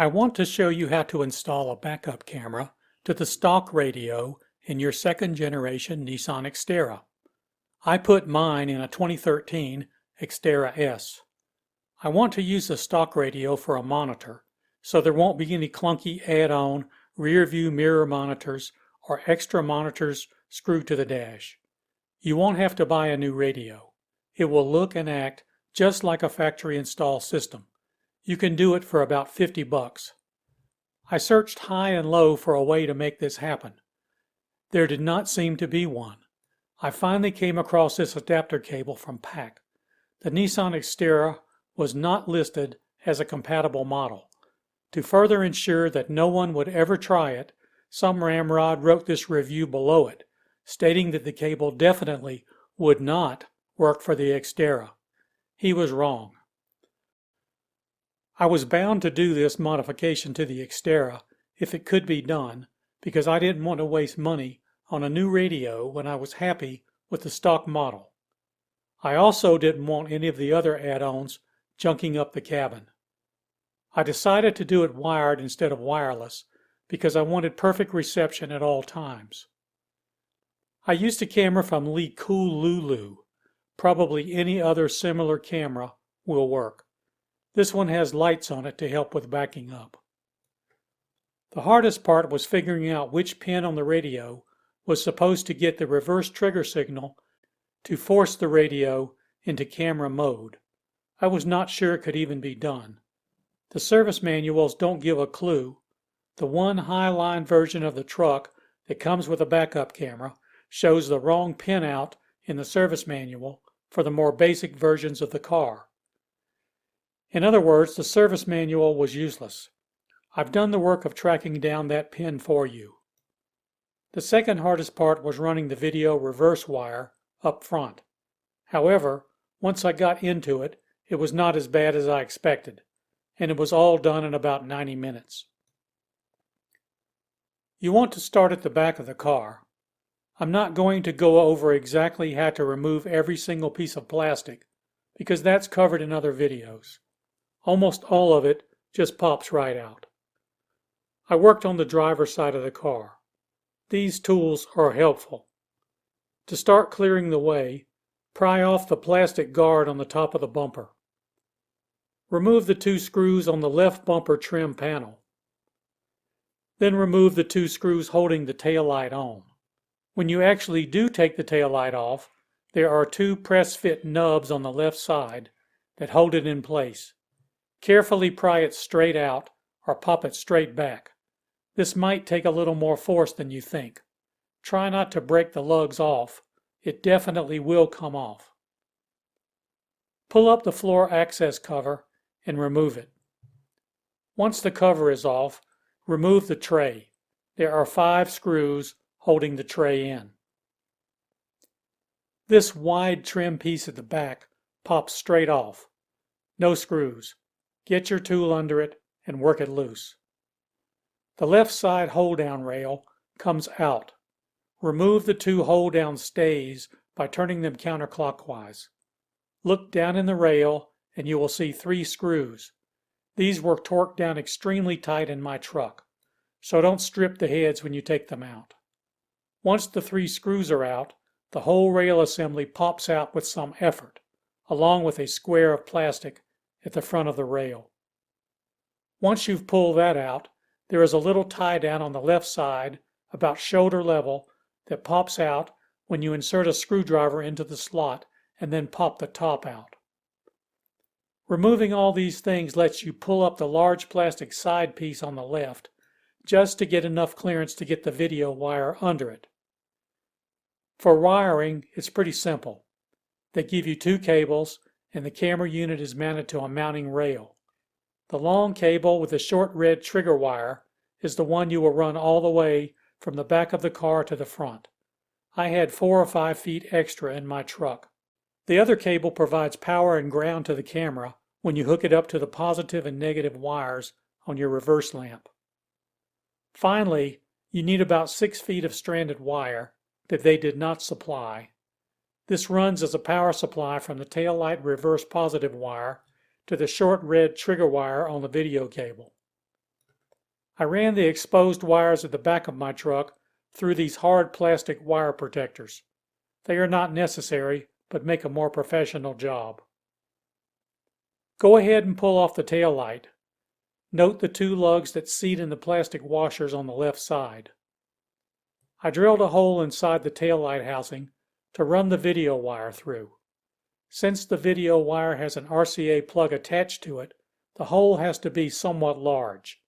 I want to show you how to install a backup camera to the stock radio in your second generation Nissan Xterra. I put mine in a 2013 Xterra S. I want to use the stock radio for a monitor, so there won't be any clunky add-on rear view mirror monitors or extra monitors screwed to the dash. You won't have to buy a new radio. It will look and act just like a factory installed system. You can do it for about 50 bucks. I searched high and low for a way to make this happen. There did not seem to be one. I finally came across this adapter cable from PAC. The Nissan Xterra was not listed as a compatible model. To further ensure that no one would ever try it, some ramrod wrote this review below it, stating that the cable definitely would not work for the Xterra. He was wrong. I was bound to do this modification to the Xterra if it could be done, because I didn't want to waste money on a new radio when I was happy with the stock model. I also didn't want any of the other add-ons junking up the cabin. I decided to do it wired instead of wireless because I wanted perfect reception at all times. I used a camera from Lulu. Probably any other similar camera will work. This one has lights on it to help with backing up. The hardest part was figuring out which pin on the radio was supposed to get the reverse trigger signal to force the radio into camera mode. I was not sure it could even be done. The service manuals don't give a clue. The one high-line version of the truck that comes with a backup camera shows the wrong pin out in the service manual for the more basic versions of the car. In other words, the service manual was useless. I've done the work of tracking down that pin for you. The second hardest part was running the video reverse wire up front. However, once I got into it, it was not as bad as I expected, and it was all done in about 90 minutes. You want to start at the back of the car. I'm not going to go over exactly how to remove every single piece of plastic, because that's covered in other videos. Almost all of it just pops right out. I worked on the driver's side of the car. These tools are helpful. To start clearing the way, pry off the plastic guard on the top of the bumper. Remove the two screws on the left bumper trim panel. Then remove the two screws holding the taillight on. When you actually do take the taillight off, there are two press-fit nubs on the left side that hold it in place. Carefully pry it straight out or pop it straight back. This might take a little more force than you think. Try not to break the lugs off. It definitely will come off. Pull up the floor access cover and remove it. Once the cover is off, remove the tray. There are 5 screws holding the tray in. This wide trim piece at the back pops straight off. No screws. Get your tool under it and work it loose. The left side hold-down rail comes out. Remove the 2 hold-down stays by turning them counterclockwise. Look down in the rail and you will see 3 screws. These were torqued down extremely tight in my truck, so don't strip the heads when you take them out. Once the 3 screws are out, the whole rail assembly pops out with some effort, along with a square of plastic at the front of the rail. Once you've pulled that out, there is a little tie down on the left side about shoulder level that pops out when you insert a screwdriver into the slot and then pop the top out. Removing all these things lets you pull up the large plastic side piece on the left just to get enough clearance to get the video wire under it. For wiring, it's pretty simple. They give you 2 cables and the camera unit is mounted to a mounting rail. The long cable with the short red trigger wire is the one you will run all the way from the back of the car to the front. I had 4 or 5 feet extra in my truck. The other cable provides power and ground to the camera when you hook it up to the positive and negative wires on your reverse lamp. Finally, you need about 6 feet of stranded wire that they did not supply. This runs as a power supply from the taillight reverse positive wire to the short red trigger wire on the video cable. I ran the exposed wires at the back of my truck through these hard plastic wire protectors. They are not necessary, but make a more professional job. Go ahead and pull off the tail light. Note the two lugs that seat in the plastic washers on the left side. I drilled a hole inside the tail light housing to run the video wire through. Since the video wire has an RCA plug attached to it, the hole has to be somewhat large.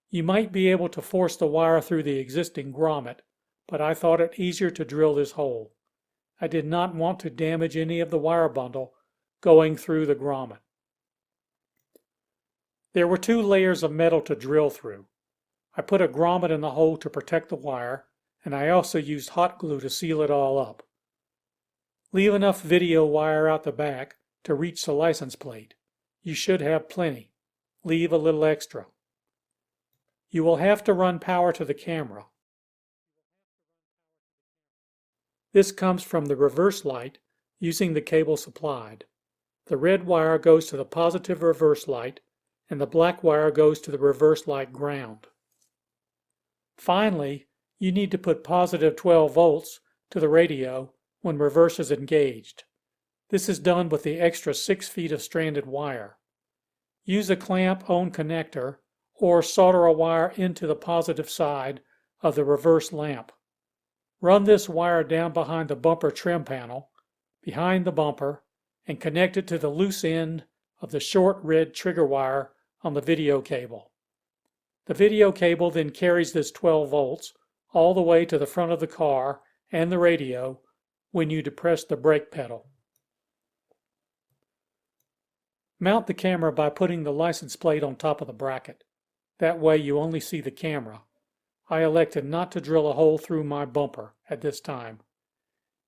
You might be able to force the wire through the existing grommet, but I thought it easier to drill this hole. I did not want to damage any of the wire bundle going through the grommet. There were 2 layers of metal to drill through. I put a grommet in the hole to protect the wire, and I also used hot glue to seal it all up. Leave enough video wire out the back to reach the license plate. You should have plenty. Leave a little extra. You will have to run power to the camera. This comes from the reverse light using the cable supplied. The red wire goes to the positive reverse light, and the black wire goes to the reverse light ground. Finally, you need to put positive 12 volts to the radio when reverse is engaged. This is done with the extra 6 feet of stranded wire. Use a clamp-on connector or solder a wire into the positive side of the reverse lamp. Run this wire down behind the bumper trim panel, behind the bumper, and connect it to the loose end of the short red trigger wire on the video cable. The video cable then carries this 12 volts all the way to the front of the car and the radio when you depress the brake pedal. Mount the camera by putting the license plate on top of the bracket. That way you only see the camera. I elected not to drill a hole through my bumper at this time.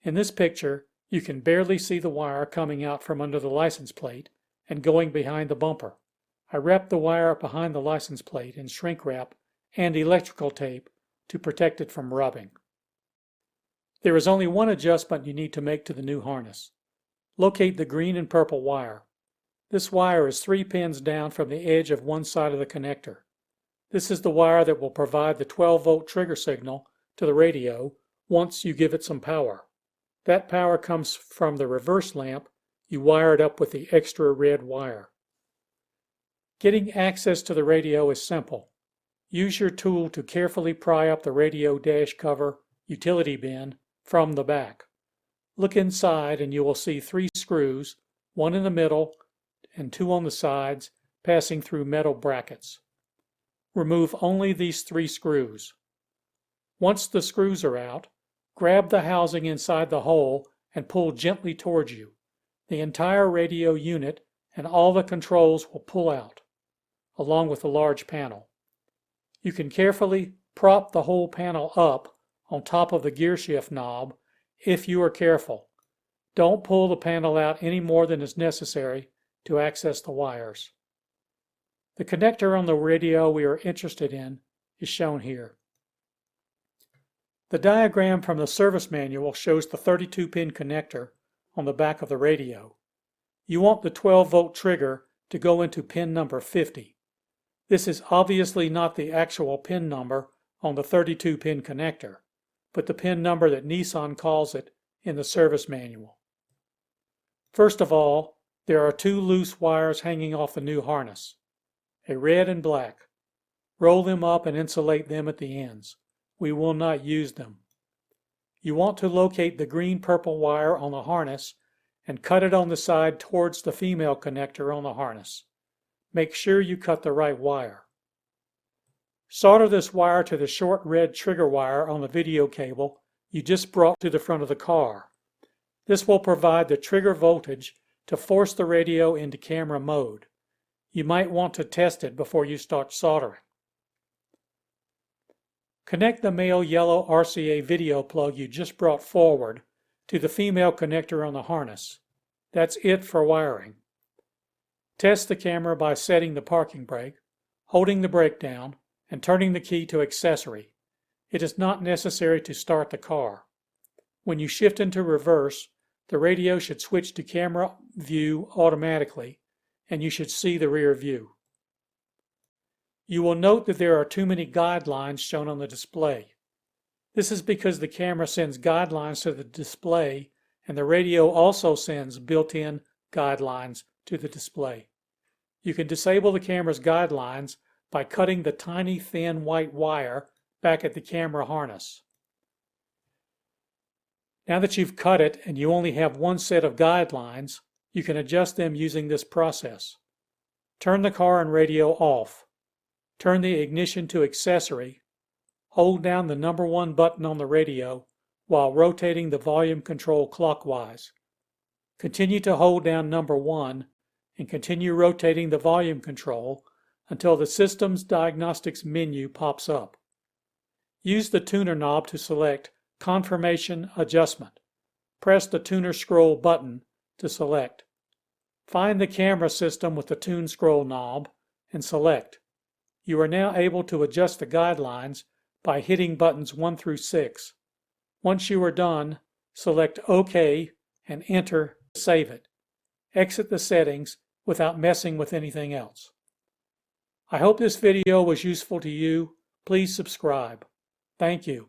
In this picture, you can barely see the wire coming out from under the license plate and going behind the bumper. I wrapped the wire behind the license plate in shrink wrap and electrical tape to protect it from rubbing. There is only one adjustment you need to make to the new harness. Locate the green and purple wire. This wire is 3 pins down from the edge of one side of the connector. This is the wire that will provide the 12-volt trigger signal to the radio once you give it some power. That power comes from the reverse lamp you wired up with the extra red wire. Getting access to the radio is simple. Use your tool to carefully pry up the radio dash cover utility bin from the back. Look inside and you will see 3 screws, 1 in the middle and 2 on the sides, passing through metal brackets. Remove only these 3 screws. Once the screws are out, grab the housing inside the hole and pull gently towards you. The entire radio unit and all the controls will pull out, along with the large panel. You can carefully prop the whole panel up on top of the gear shift knob if you are careful. Don't pull the panel out any more than is necessary to access the wires. The connector on the radio we are interested in is shown here. The diagram from the service manual shows the 32-pin connector on the back of the radio. You want the 12-volt trigger to go into pin number 50. This is obviously not the actual pin number on the 32-pin connector, but the pin number that Nissan calls it in the service manual. First of all, there are 2 loose wires hanging off the new harness, a red and black. Roll them up and insulate them at the ends. We will not use them. You want to locate the green-purple wire on the harness and cut it on the side towards the female connector on the harness. Make sure you cut the right wire. Solder this wire to the short red trigger wire on the video cable you just brought to the front of the car. This will provide the trigger voltage to force the radio into camera mode. You might want to test it before you start soldering. Connect the male yellow RCA video plug you just brought forward to the female connector on the harness. That's it for wiring. Test the camera by setting the parking brake, holding the brake down, and turning the key to accessory. It is not necessary to start the car. When you shift into reverse, the radio should switch to camera view automatically, and you should see the rear view. You will note that there are too many guidelines shown on the display. This is because the camera sends guidelines to the display and the radio also sends built-in guidelines to the display. You can disable the camera's guidelines by cutting the tiny thin white wire back at the camera harness. Now that you've cut it and you only have one set of guidelines, you can adjust them using this process. Turn the car and radio off. Turn the ignition to accessory. Hold down the number 1 button on the radio while rotating the volume control clockwise. Continue to hold down number 1 and continue rotating the volume control until the System's Diagnostics menu pops up. Use the tuner knob to select Confirmation Adjustment. Press the tuner scroll button to select. Find the camera system with the tune scroll knob and select. You are now able to adjust the guidelines by hitting buttons 1 through 6. Once you are done, select OK and enter to save it. Exit the settings without messing with anything else. I hope this video was useful to you. Please subscribe. Thank you.